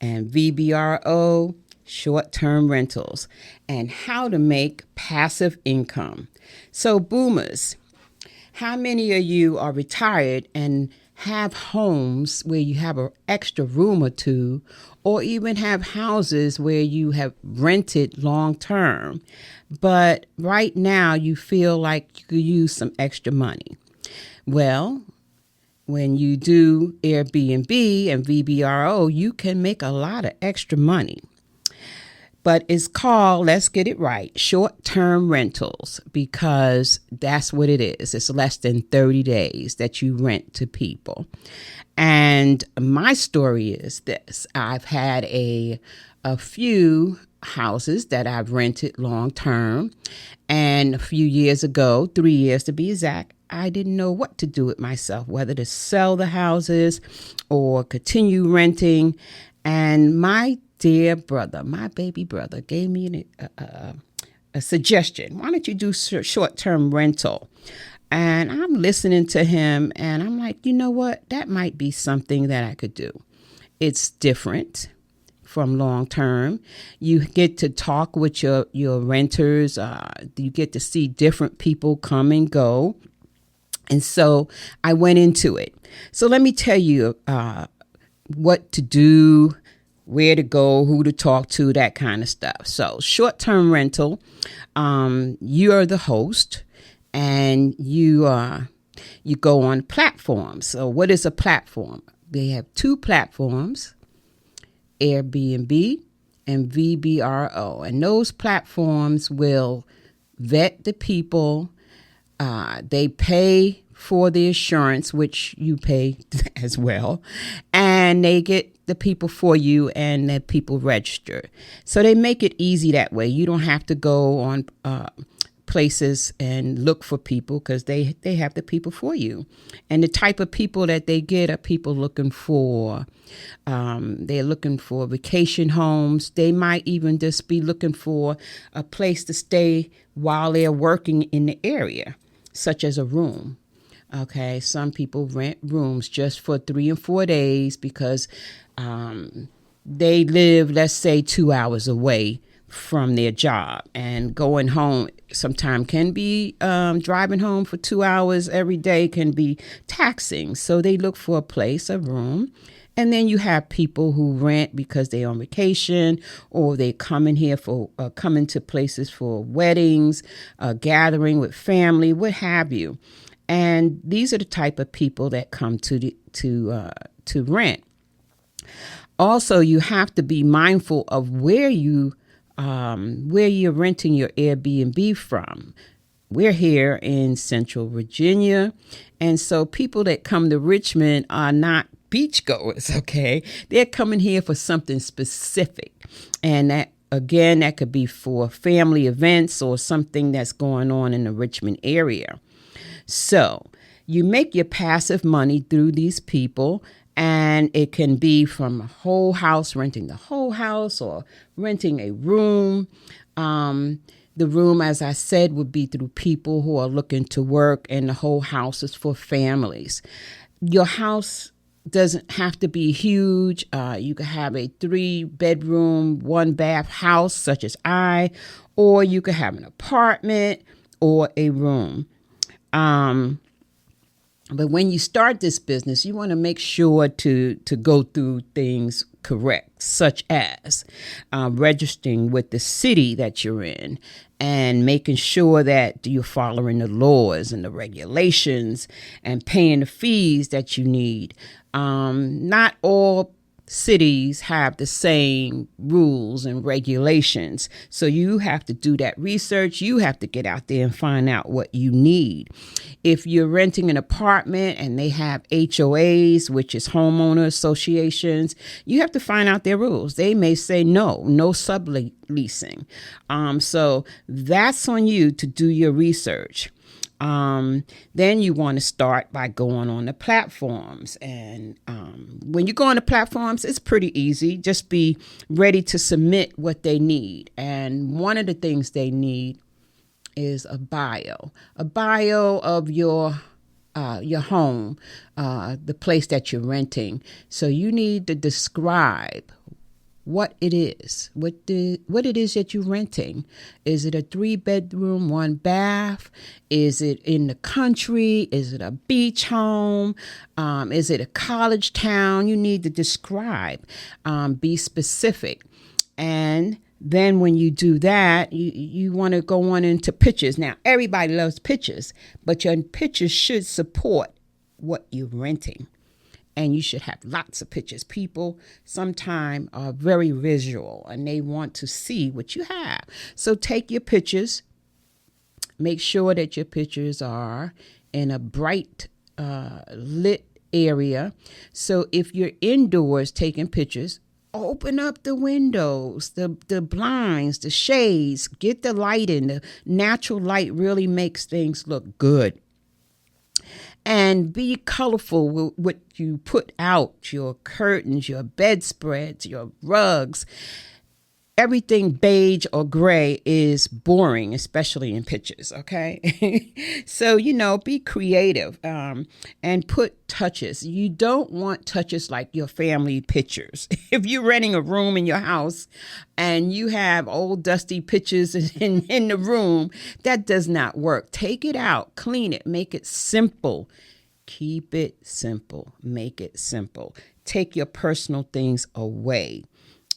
and VBRO, short-term rentals, and how to make passive income. So boomers, how many of you are retired and have homes where you have an extra room or two, or even have houses where you have rented long term, but right now you feel like you could use some extra money? Well, when you do Airbnb and VBRO, you can make a lot of extra money. But it's called, let's get it right, short-term rentals, because that's what it is. It's less than 30 days that you rent to people. And my story is this. I've had a few houses that I've rented long-term. And a few years ago, 3 years to be exact, I didn't know what to do with myself, whether to sell the houses or continue renting. And my dear brother, my baby brother, gave me a suggestion. Why don't you do short-term rental? And I'm listening to him, and I'm like, you know what? That might be something that I could do. It's different from long-term. You get to talk with your renters. You get to see different people come and go. And so I went into it. So let me tell you what to do, where to go, who to talk to, that kind of stuff. So short-term rental, you are the host, and you go on platforms. So what is a platform? They have two platforms, Airbnb and VBRO. And those platforms will vet the people. They pay for the insurance, which you pay as well, and they get the people for you, and the people register. So they make it easy that way. You don't have to go on places and look for people, because they have the people for you. And the type of people that they get are people looking for, they're looking for vacation homes. They might even just be looking for a place to stay while they're working in the area, such as a room. Okay, some people rent rooms just for 3 and 4 days because they live, let's say, 2 hours away from their job, and going home sometimes can be, driving home for 2 hours every day can be taxing. So they look for a place, a room. And then you have people who rent because they're on vacation, or they come in here for coming to places for weddings, gathering with family, what have you. And these are the type of people that come to rent. Also, you have to be mindful of where you're renting your Airbnb from. We're here in Central Virginia, and so people that come to Richmond are not beachgoers, okay? They're coming here for something specific, and that could be for family events or something that's going on in the Richmond area. So you make your passive money through these people, and it can be from a whole house, renting the whole house, or renting a room. The room, as I said, would be through people who are looking to work, and the whole house is for families. Your house doesn't have to be huge. You could have a 3-bedroom, 1-bath house, such as or you could have an apartment or a room. But when you start this business, you want to make sure to go through things correct, such as registering with the city that you're in, and making sure that you're following the laws and the regulations and paying the fees that you need. Not all cities have the same rules and regulations. So you have to do that research. You have to get out there and find out what you need. If you're renting an apartment and they have HOAs, which is homeowner associations, you have to find out their rules. They may say no subleasing. So that's on you to do your research. Then you want to start by going on the platforms. And when you go on the platforms, it's pretty easy. Just be ready to submit what they need. And one of the things they need is a bio of your home, the place that you're renting. So you need to describe what it is, what it is that you're renting. Is it a 3-bedroom, 1 bath? Is it in the country? Is it a beach home? Is it a college town? You need to describe, be specific. And then when you do that, you want to go on into pictures. Now, everybody loves pictures, but your pictures should support what you're renting. And you should have lots of pictures. People sometimes are very visual and they want to see what you have. So take your pictures. Make sure that your pictures are in a bright, lit area. So if you're indoors taking pictures, open up the windows, the blinds, the shades, get the light in. The natural light really makes things look good. And be colorful with what you put out, your curtains, your bedspreads, your rugs. Everything beige or gray is boring, especially in pictures, okay? So, be creative, and put touches. You don't want touches like your family pictures. If you're renting a room in your house and you have old dusty pictures in the room, that does not work. Take it out, clean it, make it simple. Keep it simple. Make it simple. Take your personal things away.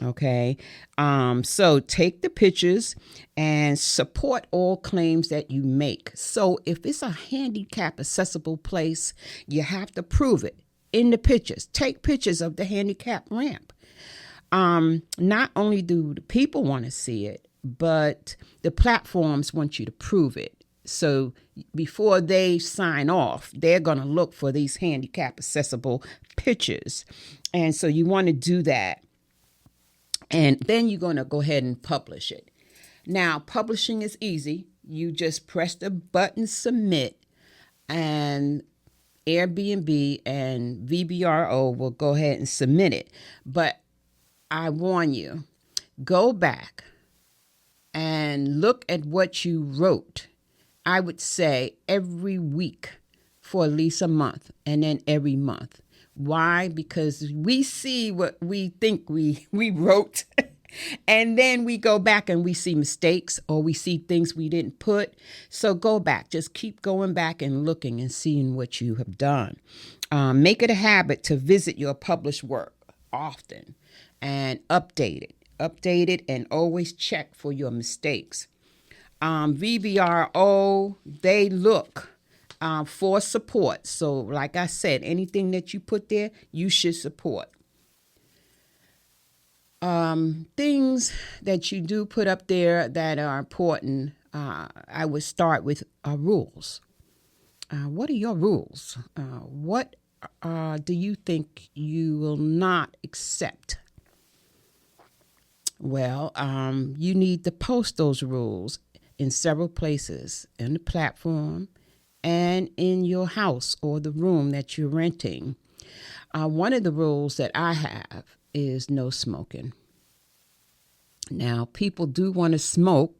Okay. So take the pictures and support all claims that you make. So if it's a handicap accessible place, you have to prove it in the pictures. Take pictures of the handicap ramp. Not only do the people want to see it, but the platforms want you to prove it. So before they sign off, they're going to look for these handicap accessible pictures. And so you want to do that. And then you're going to go ahead and publish it. Now, publishing is easy. You just press the button submit, and Airbnb and VBRO will go ahead and submit it. But I warn you, go back and look at what you wrote. I would say every week for at least a month, and then every month. Why? Because we see what we think we wrote, and then we go back and we see mistakes or we see things we didn't put. So go back. Just keep going back and looking and seeing what you have done. Make it a habit to visit your published work often and update it. Update it and always check for your mistakes. VBRO, they look for support. So like I said, anything that you put there, you should support. Things that you do put up there that are important, I would start with rules. What are your rules? What do you think you will not accept? Well, you need to post those rules in several places, in the platform, and in your house or the room that you're renting. One of the rules that I have is no smoking. Now, people do want to smoke,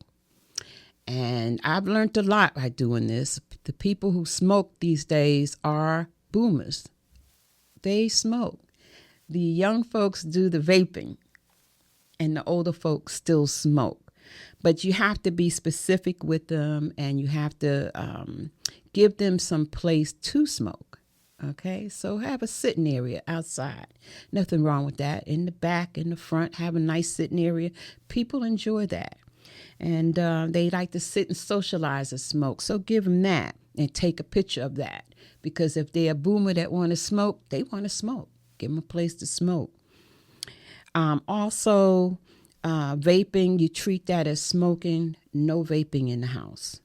and I've learned a lot by doing this. The people who smoke these days are boomers. They smoke. The young folks do the vaping, and the older folks still smoke. But you have to be specific with them, and you have to give them some place to smoke. Okay, so have a sitting area outside. Nothing wrong with that. In the back, in the front, have a nice sitting area. People enjoy that. And they like to sit and socialize and smoke. So give them that and take a picture of that. Because if they're a boomer that want to smoke, they want to smoke. Give them a place to smoke. Also, vaping, you treat that as smoking. No vaping in the house.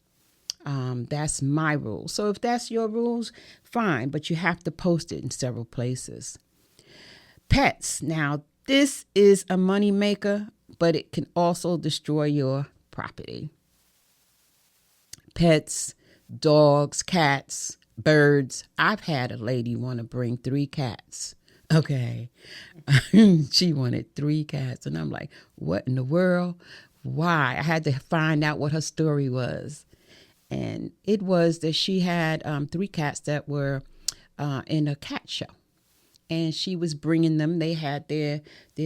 That's my rule. So if that's your rules, fine, but you have to post it in several places. Pets. Now, this is a money maker, but it can also destroy your property. Pets, dogs, cats, birds. I've had a lady want to bring 3 cats. Okay. She wanted 3 cats. And I'm like, what in the world? Why? I had to find out what her story was. And it was that she had 3 cats that were in a cat show. and she was bringing them. They had their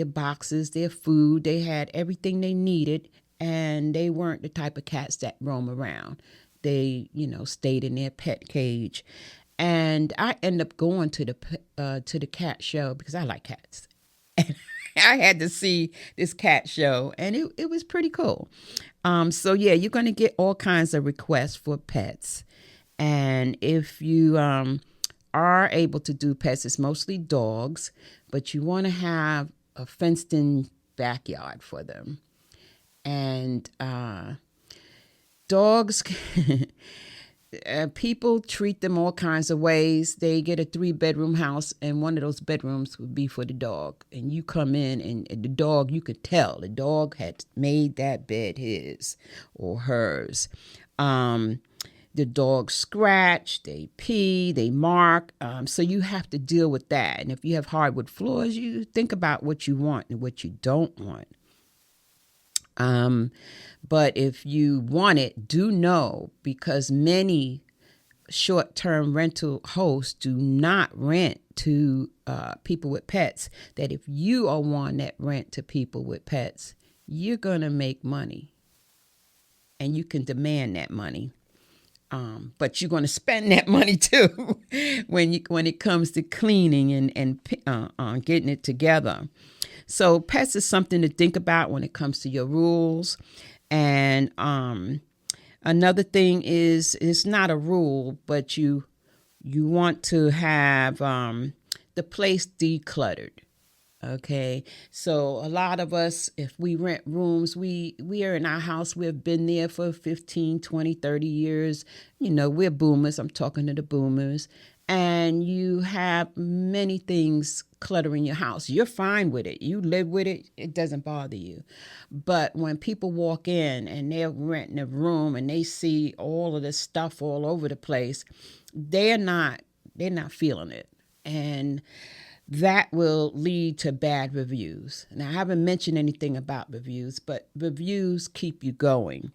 boxes, their food. They had everything they needed, and they weren't the type of cats that roam around. They, stayed in their pet cage. And I end up going to the cat show because I like cats. And I had to see this cat show, and it was pretty cool. So yeah, you're going to get all kinds of requests for pets. And if you are able to do pets, it's mostly dogs, but you want to have a fenced-in backyard for them. And dogs, people treat them all kinds of ways. They get a 3-bedroom house, and one of those bedrooms would be for the dog. And you come in, and the dog, you could tell the dog had made that bed his or hers. The dogs scratch, they pee, they mark. So you have to deal with that. And if you have hardwood floors, you think about what you want and what you don't want. But if you want it, do know, because many short-term rental hosts do not rent to people with pets, that if you are one that rent to people with pets, you're going to make money. And you can demand that money. But you're going to spend that money too when it comes to cleaning and getting it together. So pets is something to think about when it comes to your rules. And another thing is, it's not a rule, but you want to have the place decluttered. Okay, so a lot of us, if we rent rooms, we are in our house, we've been there for 15, 20, 30 years. We're boomers. I'm talking to the boomers. And you have many things cluttering your house. You're fine with it. You live with it. It doesn't bother you. But when people walk in and they're renting a room and they see all of this stuff all over the place, they're not feeling it. And that will lead to bad reviews. Now, I haven't mentioned anything about reviews, but reviews keep you going.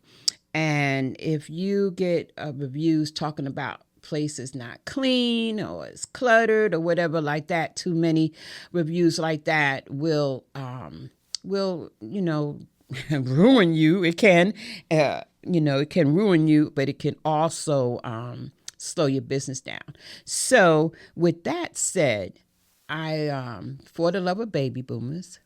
And if you get reviews talking about places not clean or it's cluttered or whatever like that, too many reviews like that will ruin you. It can, it can ruin you, but it can also slow your business down. So with that said, for the love of baby boomers,